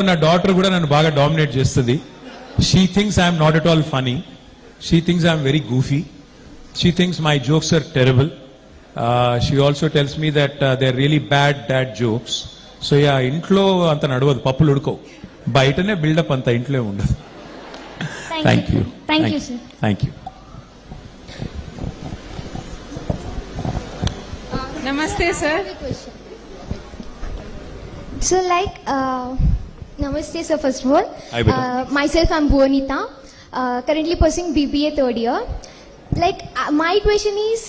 నా డాటర్ కూడా నన్ను బాగా డామినేట్ చేస్తుంది. She thinks I'm not at all funny. She thinks I'm very goofy. She thinks my jokes are terrible. She also tells me that they are really bad dad jokes. So yeah, ఇంట్లో అంత నడవదు, పప్పులు ఉడుకోవు, బయటనే buildup అంత, ఇంట్లో ఉండదు. Thank you. Thank you. Namaste, sir. So, like, namaste, sir. First of all, Hi, beta. myself, I'm Bhuvanita, currently pursuing BBA third year. Like, my question is,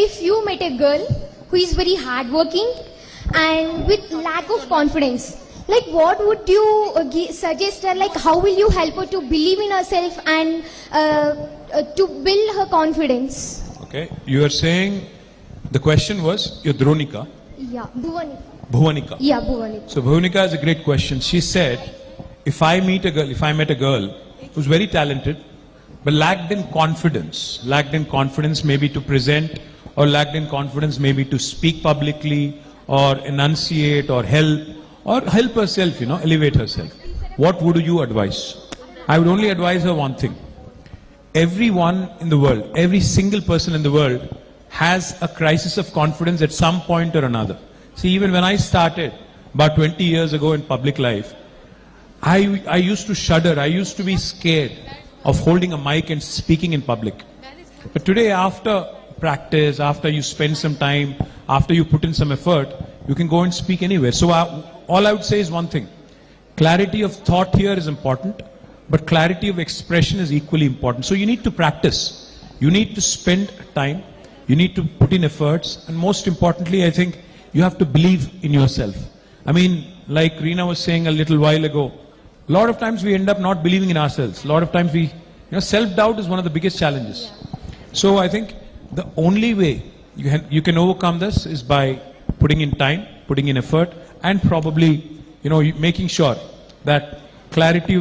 if you met a girl who is very hardworking and with lack of confidence, like, what would you suggest her? Like, how will you help her to believe in herself and to build her confidence? Okay, you are saying the question was you're Dhronika. Yeah, Bhuvanika. Bhuvanika. Yeah, Bhuvanika. So Bhuvanika is a great question. She said, if I met a girl who's very talented, but lacked in confidence maybe to present, or lacked in confidence maybe to speak publicly, or enunciate, or help herself, elevate herself, what would you advise? I would only advise her one thing. Everyone in the world, every single person in the world has a crisis of confidence at some point or another. See, even when I started about 20 years ago in public life, I used to shudder. I used to be scared of holding a mic and speaking in public. But today, after practice, after you spend some time, after you put in some effort, you can go and speak anywhere. So all I would say is one thing. Clarity of thought here is important, but clarity of expression is equally important. So you need to practice. You need to spend time. You need to put in efforts. And most importantly, I think you have to believe in yourself. I mean, like Reena was saying a little while ago, a lot of times we end up not believing in ourselves. A lot of times self-doubt is one of the biggest challenges. So I think the only way you can overcome this is by putting in time, putting in effort, and probably, making sure that clarity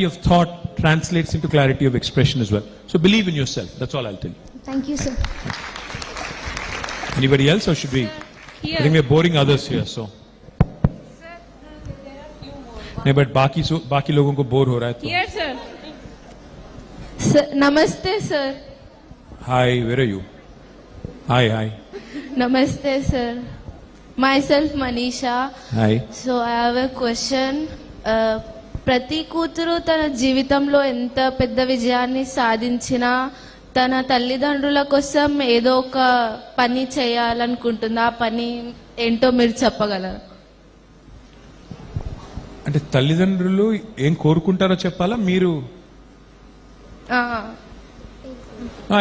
of thought translates into clarity of expression as well. So believe in yourself. That's all I'll tell you. Thank you, sir. Anybody else, or should we? Here. I think we're boring others here, so. नहीं, but बाकी लोगों को bore हो रहा है तो. Here, sir. Sir, namaste, sir. Hi, where are you? Hi. Namaste, sir. Myself, Manisha. Hi. So I have a question. ప్రతి కూతురు తన జీవితంలో ఎంత పెద్ద విజయాన్ని సాధించినా తన తల్లిదండ్రుల కోసం ఏదో ఒక పని చేయాలనుకుంటుంది. ఆ పని ఏంటో మీరు చెప్పగలరా? అంటే తల్లిదండ్రులు ఏం కోరుకుంటారో చెప్పాలా మీరు?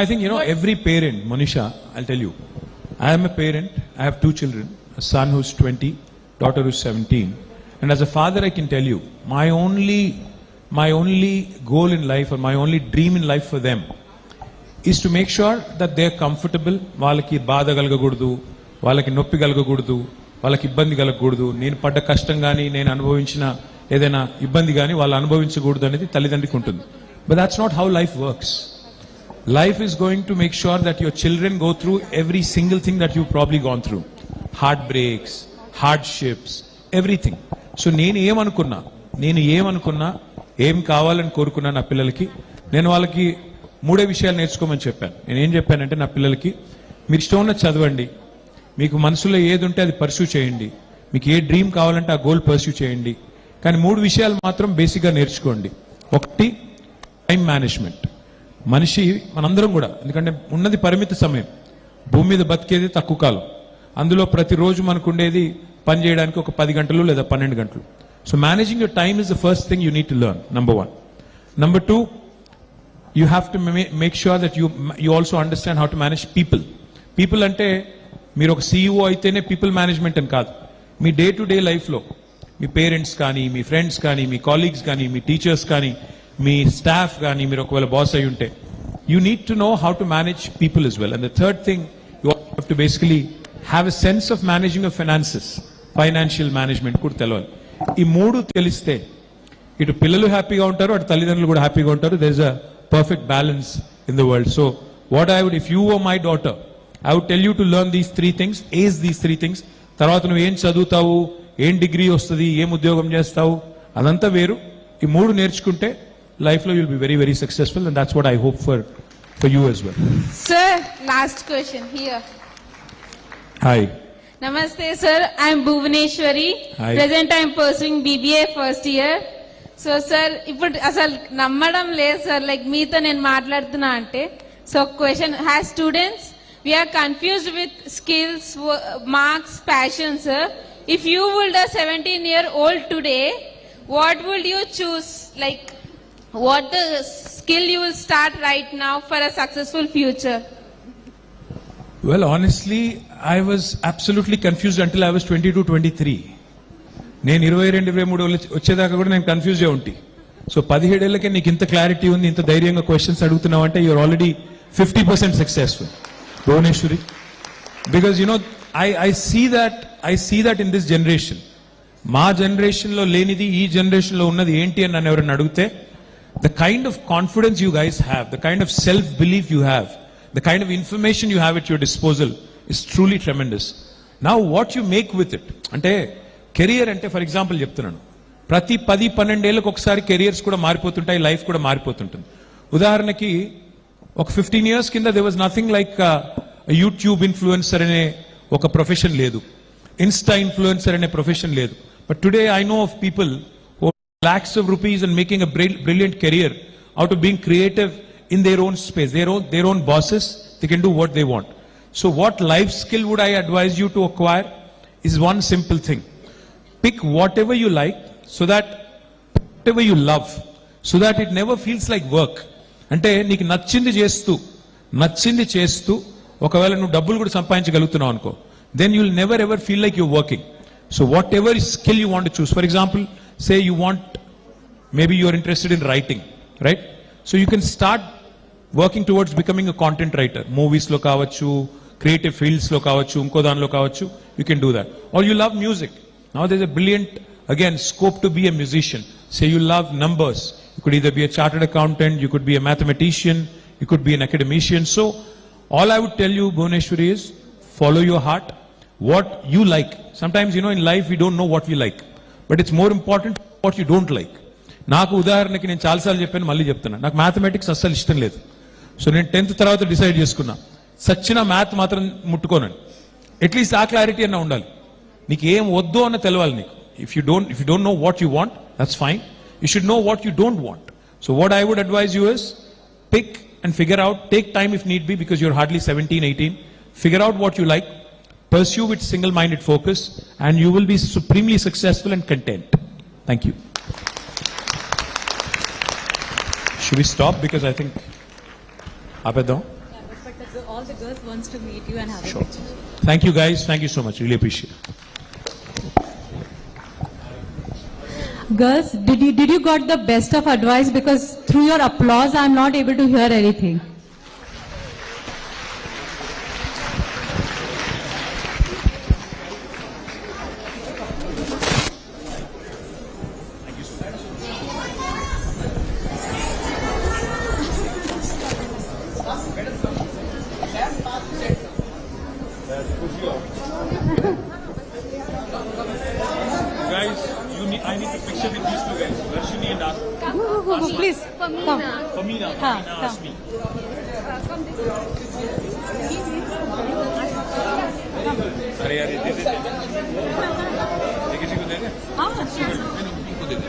I think every parent, Manisha, I'll tell you, I am a parent. I have 2 children, a son who's 20, daughter who's 17. And as a father, I can tell you, my only goal in life, or my only dream in life for them, is to make sure that they're comfortable. వాళ్ళకి బాధ కలగకూడదు, వాళ్ళకి నొప్పి కలగకూడదు, వాళ్ళకి ఇబ్బంది కలగకూడదు. నేను పడ్డ కష్టం కానీ, నేను అనుభవించిన ఏదైనా ఇబ్బంది కానీ వాళ్ళు అనుభవించకూడదు అనేది తల్లిదండ్రికి ఉంటుంది. But that's not how life works. Life is going to make sure that your children go through every single thing that you've probably gone through. Heartbreaks, hardships, everything. So నేను ఏమనుకున్నా, ఏం కావాలని కోరుకున్నా నా పిల్లలకి, నేను వాళ్ళకి 3 విషయాలు నేర్చుకోమని చెప్పాను. నేనేం చెప్పానంటే, నా పిల్లలకి మీరు ఇష్టం ఉన్న చదవండి, మీకు మనసులో ఏది ఉంటే అది పర్స్యూ చేయండి, మీకు ఏ డ్రీమ్ కావాలంటే ఆ గోల్ పర్స్యూ చేయండి, కానీ 3 విషయాలు మాత్రం బేసిక్గా నేర్చుకోండి. ఒకటి, టైం మేనేజ్మెంట్. మనందరం కూడా, ఎందుకంటే ఉన్నది పరిమిత సమయం, భూమి మీద బతికేది తక్కువ కాలం, అందులో ప్రతిరోజు మనకు ఉండేది పని చేయడానికి ఒక 10 గంటలు లేదా 12 గంటలు. So managing your time is the first thing you need to learn, number 1. Number 2, you have to make sure that you also understand how to manage people అంటే మీరు ఒక CEO అయితేనే పీపుల్ మేనేజ్మెంట్ అని కాదు. మీ డే టు డే లైఫ్లో మీ parents కానీ, మీ friends కానీ, మీ colleagues కానీ, మీ టీచర్స్ కానీ, మీ స్టాఫ్ కానీ, మీరు ఒకవేళ బాస్ అయి ఉంటే, you need to know how to manage people as well. And the third thing, you have to basically have a sense of managing your finances, financial management కూడా తెలవాలి. ఈ 3 తెలిస్తే ఇటు పిల్లలు హ్యాపీగా ఉంటారు, అటు తల్లిదండ్రులు కూడా హ్యాపీగా ఉంటారు. there is a perfect balance in the world. So if you were my daughter, I would tell you to learn these 3 things, ace these 3 things. తర్వాత నువ్వు ఏం చదువుతావు, ఏం డిగ్రీ వస్తుంది, ఏం ఉద్యోగం చేస్తావు, అదంతా వేరు. ఈ మూడు నేర్చుకుంటే లైఫ్లో you'll be very very successful, and that's what I hope for you as well. Sir, last question here. Hi. Namaste, sir. I am Bhuvaneshwari. Hi. Present, I am pursuing BBA first year. So, sir, ఇప్పుడు అసలు నమ్మడం లేదు sir, like మీతో నేను మాట్లాడుతున్నా అంటే. So question, has students we are confused with skills, marks, passion, sir. If you would a 17-year-old today, what would you choose? Like, what the skill you will start right now for a successful future? Well, honestly, I was absolutely confused until I was 22, 23. నేను 22, 23 వచ్చేదాకా కూడా నేను confuse అయి ఉంటి. So 17 ఏళ్ళకే నీకు ఇంత clarity ఉంది, ఇంత ధైర్యంగా క్వశ్చన్స్ అడుగుతున్నావు అంటే you're already 50% successful, Bhuvaneshwari. Because I see that in this generation. మా జనరేషన్లో లేనిది ఈ జనరేషన్లో ఉన్నది ఏంటి అని నన్ను ఎవరైనా అడిగితే, the kind of confidence you guys have, the kind of self-belief you have, the kind of information you have at your disposal is truly tremendous. Now what you make with it, అంటే career అంటే for example చెప్తున్నాను, ప్రతి 10-12 ఏళ్ళకి ఒకసారి careers కూడా మారిపోతుంటాయి, life కూడా మారిపోతుంటుంది. ఉదాహరణకి ఒక 15 years కింద there was nothing like YouTube influencer అనే ఒక ప్రొఫెషన్ లేదు, ఇన్స్టా ఇన్ఫ్లుయెన్సర్ అనే ప్రొఫెషన్ లేదు. But today I know of people who have lakhs of rupees and making a brilliant career out of being creative in their own space, their own bosses. They can do what they want. So what life skill would I advise you to acquire is one simple thing. Pick whatever you like, so that whatever you love, so that it never feels like work. అంటే నీకు నచ్చింది చేస్తూ ఒకవేళ నువ్వు డబ్బులు కూడా సంపాదించగలుగుతున్నావు అనుకో, then you'll never ever feel like you're working. So whatever skill you want to choose, for example, say maybe you're interested in writing, right? So you can start working towards becoming a content writer. Movies lo kavachu, creative fields lo kavachu, inko danlo kavachu, you can do that. Or you love music. Now there's a brilliant, again, scope to be a musician. Say you love numbers. You could either be a chartered accountant, you could be a mathematician, you could be an academician. So all I would tell you, Bhuvaneshwari, is follow your heart, what you like. Sometimes, in life we don't know what we like, but it's more important what you don't like. నాకు ఉదాహరణకి నేను చాలాసార్లు చెప్పాను, మళ్ళీ చెప్తున్నా, నాకు mathematics అస్సలు ఇష్టం లేదు. సో నేను 10th తర్వాత డిసైడ్ చేసుకున్నా, సచ్చిన మ్యాథ్ మాత్రం ముట్టుకోనండి. అట్లీస్ట్ ఆ క్లారిటీ అన్న ఉండాలి, నీకు ఏం వద్దు అన్న తెలవాలి నీకు. If you don't know what you want, that's fine. You should know what you don't want. So what I would advise you is pick and figure out, take time if need be, because you're hardly 17, 18. Figure out what you like, pursue with single-minded focus, and you will be supremely successful and content. Thank you. Should we stop? Because I think Abedon. All the girls wants to meet you and have a picture. Thank you guys. Thank you so much. Really appreciate it. Girls, did you got the best of advice? Because through your applause, I'm not able to hear anything. Guys, I need to picture with these two guys, Varshini and Asmi. Go, please. Come. Famina come. asked me. अरे यार, दे दे किसी को दे दे. हाँ, sure. इनको दे दे.